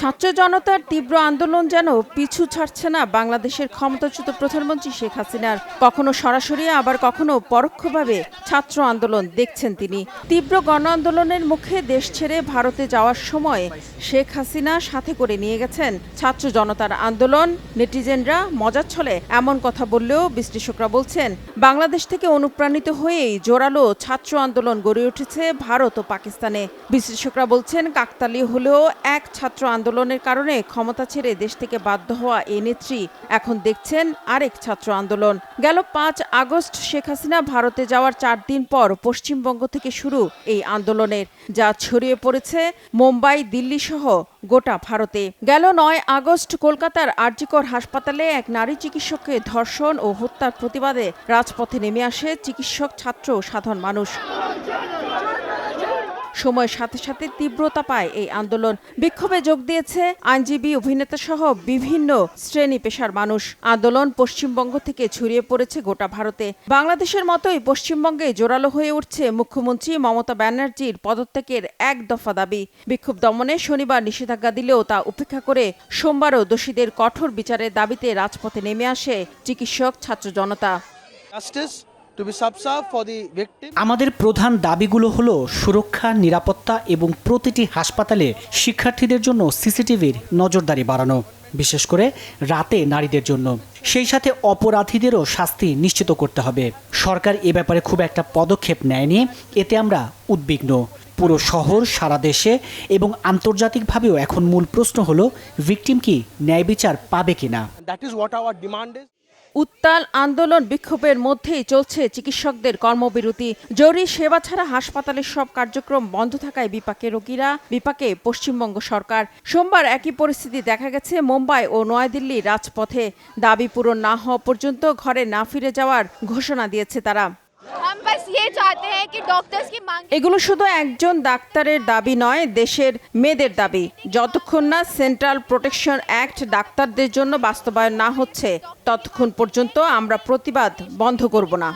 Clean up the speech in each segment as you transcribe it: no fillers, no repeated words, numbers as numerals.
ছাত্র জনতার তীব্র আন্দোলন যেন পিছু ছাড়ছে না বাংলাদেশের ক্ষমতাচ্যুত প্রধানমন্ত্রী শেখ হাসিনার। কখনো সরাসরি আবার কখনো পরোক্ষভাবে ছাত্র আন্দোলন দেখছেন তিনি। তীব্র গণ আন্দোলনের মুখে দেশ ছেড়ে ভারতে যাওয়ার সময় শেখ হাসিনা সাথে করে নিয়ে গেছেন ছাত্র জনতার আন্দোলন। নেটিজেনরা মজার ছলে এমন কথা বললেও বিশ্লেষকরা বলছেন বাংলাদেশ থেকে অনুপ্রাণিত হয়েই জোরালো ছাত্র আন্দোলন গড়ে উঠেছে ভারত ও পাকিস্তানে। বিশ্লেষকরা বলছেন কাকতালীয় হলেও এক ছাত্র আন্দোলনের কারণে ক্ষমতা ছেড়ে দেশ থেকে বাধ্য হওয়া এই নেত্রী এখন দেখছেন আরেক ছাত্র আন্দোলন। গেল ৫ আগস্ট শেখ হাসিনা ভারতে যাওয়ার ৪ দিন পর পশ্চিমবঙ্গ থেকে শুরু এই আন্দোলনের, যা ছড়িয়ে পড়েছে মুম্বাই, দিল্লি সহ গোটা ভারতে। গেল ৯ আগস্ট কলকাতার আরজি কর হাসপাতালে এক নারী চিকিৎসককে ধর্ষণ ও হত্যার প্রতিবাদে রাজপথে নেমে আসে চিকিৎসক, ছাত্র ও সাধারণ মানুষ। সময়ের সাথে সাথে তীব্রতা পায় এই আন্দোলন। বিক্ষোভে যোগ দিয়েছে আইনজীবী, অভিনেতা সহ বিভিন্ন শ্রেণী পেশার মানুষ। আন্দোলন পশ্চিমবঙ্গ থেকে ছড়িয়ে পড়েছে গোটা ভারতে। বাংলাদেশের মতোই পশ্চিমবঙ্গে জোরালো হয়ে উঠছে মুখ্যমন্ত্রী মমতা ব্যানার্জির পদত্যাগের এক দফা দাবি। বিক্ষোভ দমনে শনিবার নিষেধাজ্ঞা দিলেও তা উপেক্ষা করে সোমবারও দোষীদের কঠোর বিচারের দাবিতে রাজপথে নেমে আসে চিকিৎসক, ছাত্র জনতা। আমাদের প্রধান দাবিগুলো হলো সুরক্ষা, নিরাপত্তা এবং প্রতিটি হাসপাতালে শিক্ষার্থীদের জন্য সিসিটিভির নজরদারি বাড়ানো, বিশেষ করে রাতে নারীদের জন্য। সেই সাথে অপরাধীদেরও শাস্তি নিশ্চিত করতে হবে। সরকার এ ব্যাপারে খুব একটা পদক্ষেপ নেয়নি, এতে আমরা উদ্বিগ্ন। পুরো শহর, সারা দেশে এবং আন্তর্জাতিকভাবেও এখন মূল প্রশ্ন হলো ভিকটিম কি ন্যায় বিচার পাবে কিনা। উত্তাল আন্দোলন বিক্ষোভের মধ্যেই চলছে চিকিৎসকদের কর্মবিরতি। জরুরি সেবা ছাড়া হাসপাতালের সব কার্যক্রম বন্ধ থাকায় বিপাকে রোগীরা, বিপাকে পশ্চিমবঙ্গ সরকার। সোমবার একই পরিস্থিতি দেখা গেছে মুম্বাই ও নয়াদিল্লির রাজপথে। দাবি পূরণ না হওয়া পর্যন্ত ঘরে না ফিরে যাওয়ার ঘোষণা দিয়েছে তারা। এগুলো শুধু একজন ডাক্তারের দাবি নয়, দেশের মেয়েদের দাবি। যতক্ষণ না সেন্ট্রাল প্রোটেকশন অ্যাক্ট ডাক্তারদের জন্য বাস্তবায়ন না হচ্ছে, ততক্ষণ পর্যন্ত আমরা প্রতিবাদ বন্ধ করব না।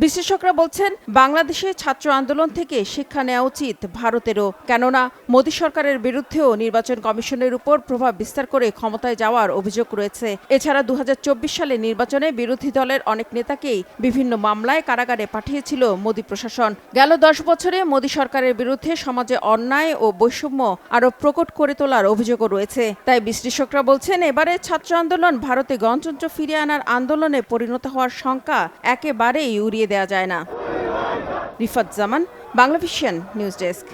বিশেষজ্ঞরা বলছেন বাংলাদেশে ছাত্র আন্দোলন থেকে শিক্ষা নেওয়া উচিত ভারতেরও। কেননা মোদী সরকারের বিরুদ্ধেও নির্বাচন কমিশনের উপর প্রভাব বিস্তার করে ক্ষমতায় যাওয়ার অভিযোগ রয়েছে। এছাড়া ২০২৪ সালে নির্বাচনে বিরোধী দলের অনেক নেতাকেই বিভিন্ন মামলায় কারাগারে পাঠিয়েছিল মোদী প্রশাসন। গেল ১০ বছরে মোদী সরকারের বিরুদ্ধে সমাজে অন্যায় ও বৈষম্য আরো প্রকট করে তোলার অভিযোগও রয়েছে। তাই বিশ্লেষকরা বলছেন এবারে ছাত্র আন্দোলন ভারতে গণতন্ত্র ফিরিয়ে আনার আন্দোলনে পরিণত হওয়ার শঙ্কা একেবারেই উড়িয়ে দেওয়া যায় না। রিফাত জামান, বাংলাভিশন নিউজ ডেস্ক।